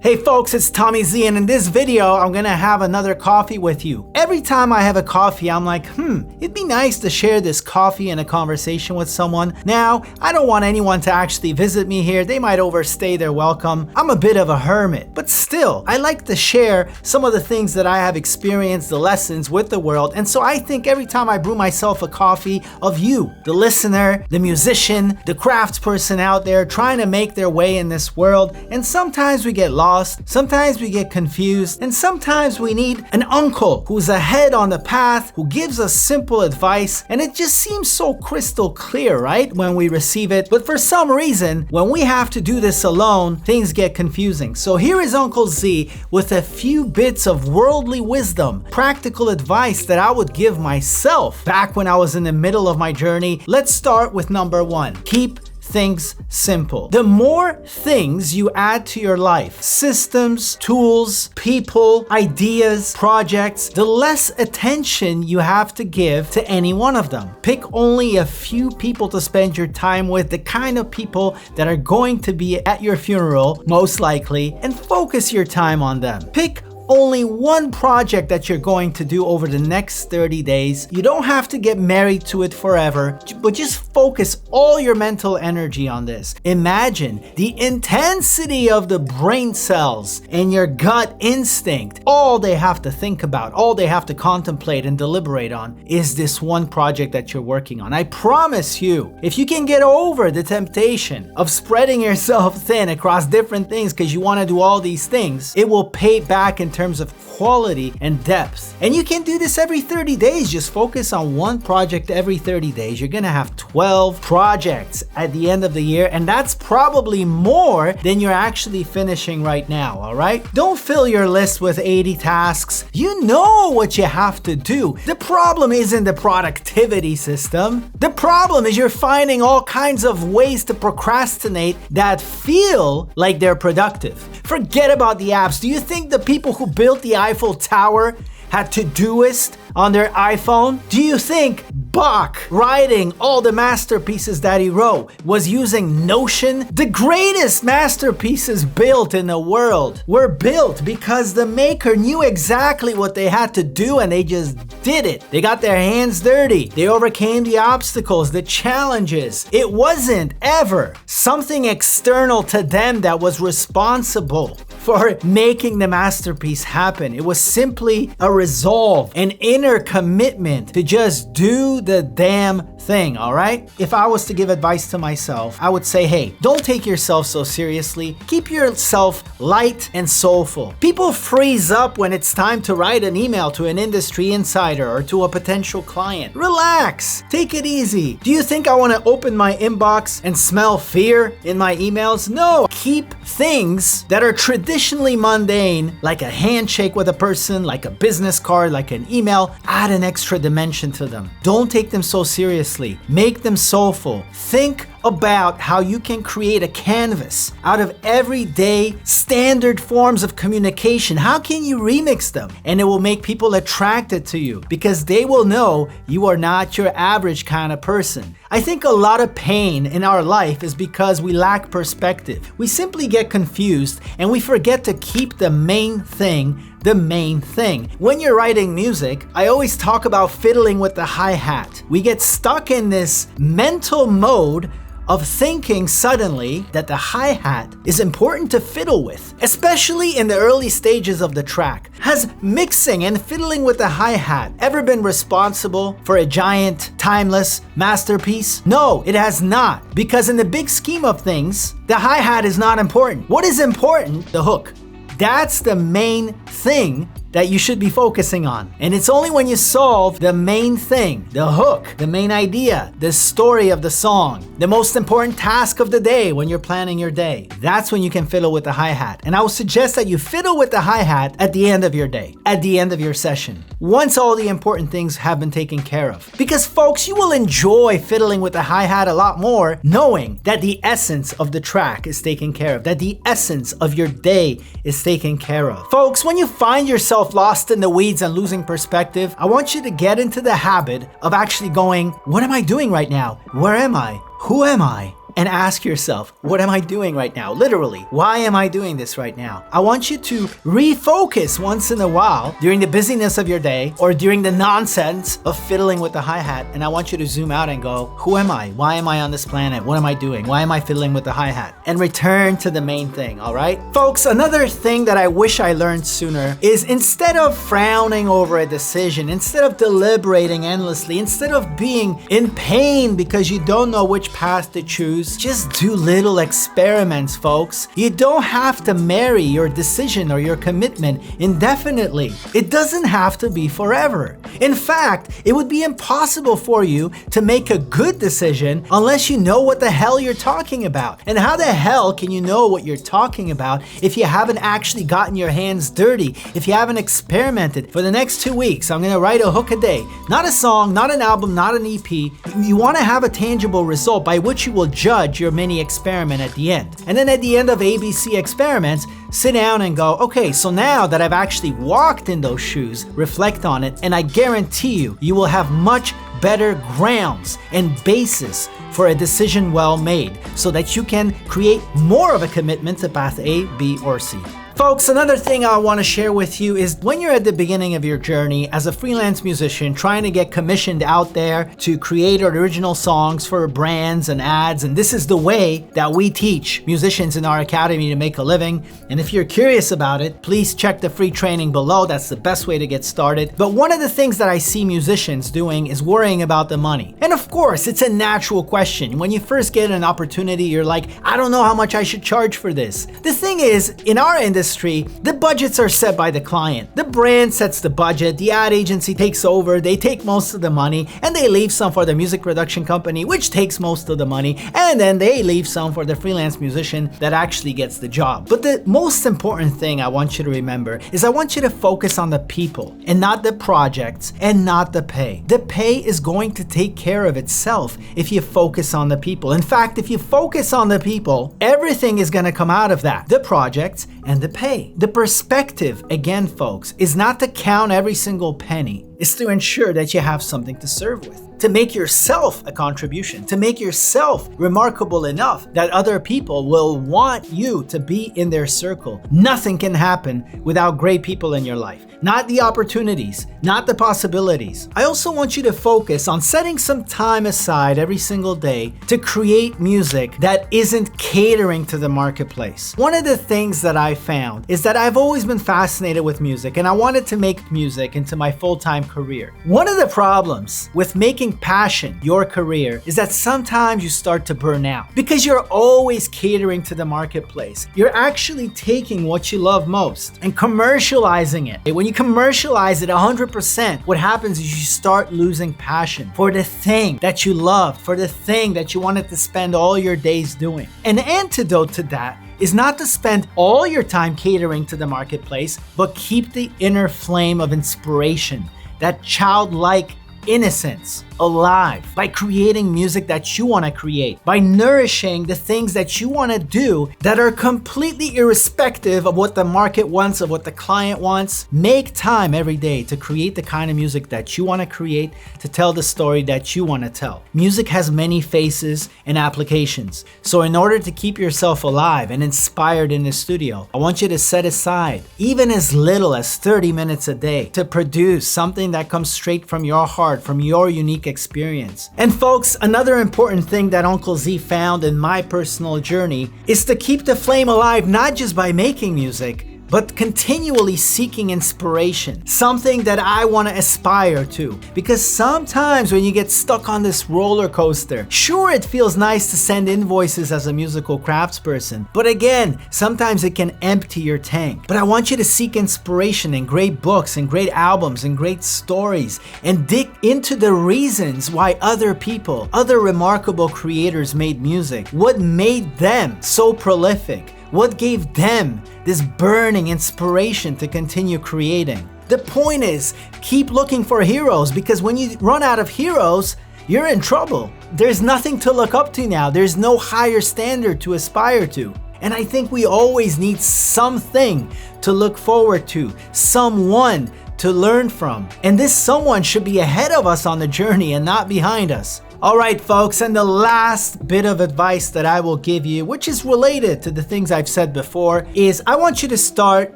Hey folks, it's Tommy Z, and in this video, I'm gonna have another coffee with you. Every time I have a coffee, I'm like, it'd be nice to share this coffee and a conversation with someone. Now, I don't want anyone to actually visit me here. They might overstay their welcome. I'm a bit of a hermit, but still, I like to share some of the things that I have experienced, the lessons with the world. And so I think every time I brew myself a coffee of you, the listener, the musician, the craftsperson out there trying to make their way in this world. And sometimes we get lost. Sometimes we get confused, and sometimes we need an uncle who's ahead on the path, who gives us simple advice, and it just seems so crystal clear, right, when we receive it. But for some reason, when we have to do this alone, things get confusing. So here is Uncle Z with a few bits of worldly wisdom, practical advice that I would give myself back when I was in the middle of my journey. Let's start with number one. Keep things simple. The more things you add to your life, systems, tools, people, ideas, projects, the less attention you have to give to any one of them. Pick only a few people to spend your time with, the kind of people that are going to be at your funeral, most likely, and focus your time on them. Pick only one project that you're going to do over the next 30 days. You don't have to get married to it forever, but just focus all your mental energy on this. Imagine the intensity of the brain cells and your gut instinct. All they have to think about, all they have to contemplate and deliberate on is this one project that you're working on. I promise you, if you can get over the temptation of spreading yourself thin across different things because you want to do all these things, it will pay back in terms of quality and depth. And you can do this every 30 days. Just focus on one project every 30 days. You're gonna have 12 projects at the end of the year, and that's probably more than you're actually finishing right now, all right? Don't fill your list with 80 tasks. You know what you have to do. The problem isn't the productivity system. The problem is you're finding all kinds of ways to procrastinate that feel like they're productive. Forget about the apps. Do you think the people who built the Eiffel Tower had Todoist on their iPhone? Do you think Bach, writing all the masterpieces that he wrote, was using Notion? The greatest masterpieces built in the world were built because the maker knew exactly what they had to do and they just did it. They got their hands dirty. They overcame the obstacles, the challenges. It wasn't ever something external to them that was responsible for making the masterpiece happen. It was simply a resolve, an inner commitment to just do the damn thing, all right? If I was to give advice to myself, I would say, hey, don't take yourself so seriously. Keep yourself light and soulful. People freeze up when it's time to write an email to an industry insider or to a potential client. Relax, take it easy. Do you think I want to open my inbox and smell fear in my emails? No. Keep things that are traditionally mundane, like a handshake with a person, like a business card, like an email, add an extra dimension to them. Don't take them so seriously. Make them soulful. Think about how you can create a canvas out of everyday standard forms of communication. How can you remix them? And it will make people attracted to you because they will know you are not your average kind of person. I think a lot of pain in our life is because we lack perspective. We simply get confused and we forget to keep the main thing the main thing. When you're writing music, I always talk about fiddling with the hi-hat. We get stuck in this mental mode of thinking suddenly that the hi-hat is important to fiddle with, especially in the early stages of the track. Has mixing and fiddling with the hi-hat ever been responsible for a giant, timeless masterpiece? No, it has not, because in the big scheme of things, the hi-hat is not important. What is important? The hook. That's the main thing that you should be focusing on. And it's only when you solve the main thing, the hook, the main idea, the story of the song, the most important task of the day when you're planning your day, that's when you can fiddle with the hi-hat. And I would suggest that you fiddle with the hi-hat at the end of your day, at the end of your session, once all the important things have been taken care of. Because folks, you will enjoy fiddling with the hi-hat a lot more knowing that the essence of the track is taken care of, that the essence of your day is taken care of. Folks, when you find yourself lost in the weeds and losing perspective, I want you to get into the habit of actually going, what am I doing right now? Where am I? Who am I? and ask yourself, what am I doing right now? Literally, why am I doing this right now? I want you to refocus once in a while during the busyness of your day or during the nonsense of fiddling with the hi-hat. And I want you to zoom out and go, who am I? Why am I on this planet? What am I doing? Why am I fiddling with the hi-hat? And return to the main thing, all right? Folks, another thing that I wish I learned sooner is instead of frowning over a decision, instead of deliberating endlessly, instead of being in pain because you don't know which path to choose, just do little experiments, folks. You don't have to marry your decision or your commitment indefinitely. It doesn't have to be forever. In fact, it would be impossible for you to make a good decision unless you know what the hell you're talking about. And how the hell can you know what you're talking about if you haven't actually gotten your hands dirty, if you haven't experimented? For the next 2 weeks, I'm gonna write a hook a day. Not a song, not an album, not an EP. You wanna have a tangible result by which you will judge your mini experiment at the end. And then at the end of ABC experiments, sit down and go, okay, so now that I've actually walked in those shoes, reflect on it, and I guarantee you, you will have much better grounds and basis for a decision well made so that you can create more of a commitment to path A, B, or C. Folks, another thing I want to share with you is when you're at the beginning of your journey as a freelance musician trying to get commissioned out there to create original songs for brands and ads, and this is the way that we teach musicians in our academy to make a living. And if you're curious about it, please check the free training below. That's the best way to get started. But one of the things that I see musicians doing is worrying about the money. And of course, it's a natural question. When you first get an opportunity, you're like, I don't know how much I should charge for this. The thing is, in our industry, the budgets are set by the client. The brand sets the budget, the ad agency takes over, they take most of the money, and they leave some for the music production company, which takes most of the money, and then they leave some for the freelance musician that actually gets the job. But the most important thing I want you to remember is I want you to focus on the people and not the projects and not the pay. The pay is going to take care of itself if you focus on the people. In fact, if you focus on the people, everything is going to come out of that. The projects and the pay. The perspective, again, folks, is not to count every single penny. It's to ensure that you have something to serve with, to make yourself a contribution, to make yourself remarkable enough that other people will want you to be in their circle. Nothing can happen without great people in your life. Not the opportunities, not the possibilities. I also want you to focus on setting some time aside every single day to create music that isn't catering to the marketplace. One of the things that I found is that I've always been fascinated with music and I wanted to make music into my full-time career. One of the problems with making passion your career is that sometimes you start to burn out because you're always catering to the marketplace. You're actually taking what you love most and commercializing it. When you commercialize it 100%, what happens is you start losing passion for the thing that you love, for the thing that you wanted to spend all your days doing. An antidote to that is not to spend all your time catering to the marketplace, but keep the inner flame of inspiration, that childlike innocence alive by creating music that you want to create, by nourishing the things that you want to do that are completely irrespective of what the market wants, of what the client wants. Make time every day to create the kind of music that you want to create, to tell the story that you want to tell. Music has many faces and applications. So in order to keep yourself alive and inspired in the studio, I want you to set aside even as little as 30 minutes a day to produce something that comes straight from your heart, from your unique experience. And folks, another important thing that Uncle Z found in my personal journey is to keep the flame alive, not just by making music, but continually seeking inspiration, something that I want to aspire to. Because sometimes when you get stuck on this roller coaster, sure, it feels nice to send invoices as a musical craftsperson, but again, sometimes it can empty your tank. But I want you to seek inspiration in great books and great albums and great stories, and dig into the reasons why other people, other remarkable creators made music. What made them so prolific? What gave them this burning inspiration to continue creating? The point is, keep looking for heroes, because when you run out of heroes, you're in trouble. There's nothing to look up to now. There's no higher standard to aspire to. And I think we always need something to look forward to, someone to learn from. And this someone should be ahead of us on the journey and not behind us. Alright folks, and the last bit of advice that I will give you, which is related to the things I've said before, is I want you to start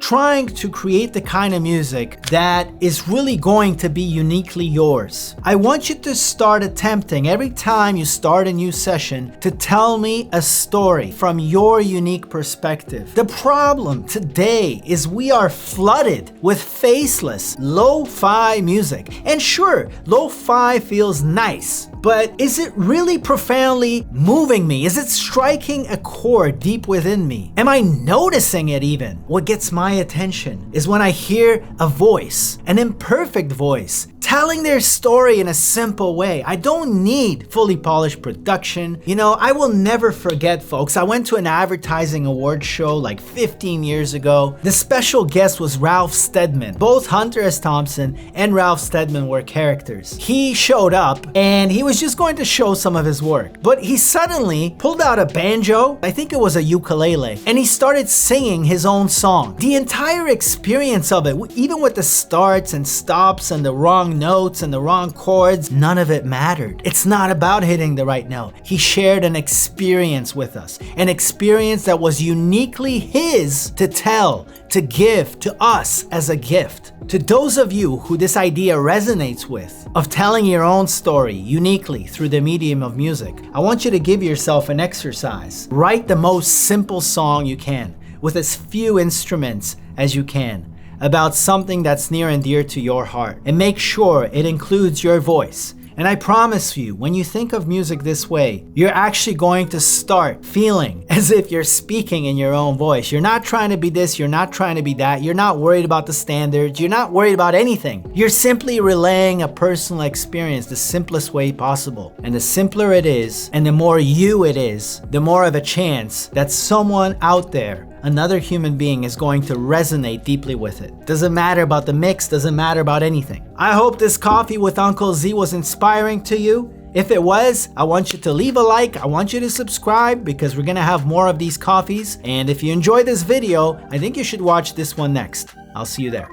trying to create the kind of music that is really going to be uniquely yours. I want you to start attempting every time you start a new session to tell me a story from your unique perspective. The problem today is we are flooded with faceless, lo-fi music. And sure, lo-fi feels nice, but is it really profoundly moving me? Is it striking a chord deep within me? Am I noticing it even? What gets my attention is when I hear a voice, an imperfect voice, telling their story in a simple way. I don't need fully polished production. You know, I will never forget, folks. I went to an advertising award show like 15 years ago. The special guest was Ralph Steadman. Both Hunter S. Thompson and Ralph Steadman were characters. He showed up and he was just going to show some of his work. But he suddenly pulled out a banjo, I think it was a ukulele, and he started singing his own song. The entire experience of it, even with the starts and stops and the wrong notes and the wrong chords, none of it mattered. It's not about hitting the right note. He shared an experience with us, an experience that was uniquely his to tell, to give to us as a gift. To those of you who this idea resonates with, of telling your own story uniquely through the medium of music, I want you to give yourself an exercise. Write the most simple song you can, with as few instruments as you can, about something that's near and dear to your heart, and make sure it includes your voice. And I promise you, when you think of music this way, you're actually going to start feeling as if you're speaking in your own voice. You're not trying to be this, you're not trying to be that, you're not worried about the standards, you're not worried about anything. You're simply relaying a personal experience the simplest way possible. And the simpler it is, and the more you it is, the more of a chance that someone out there, another human being, is going to resonate deeply with it. Doesn't matter about the mix, doesn't matter about anything. I hope this coffee with Uncle Z was inspiring to you. If it was, I want you to leave a like, I want you to subscribe, because we're gonna have more of these coffees. And if you enjoyed this video, I think you should watch this one next. I'll see you there.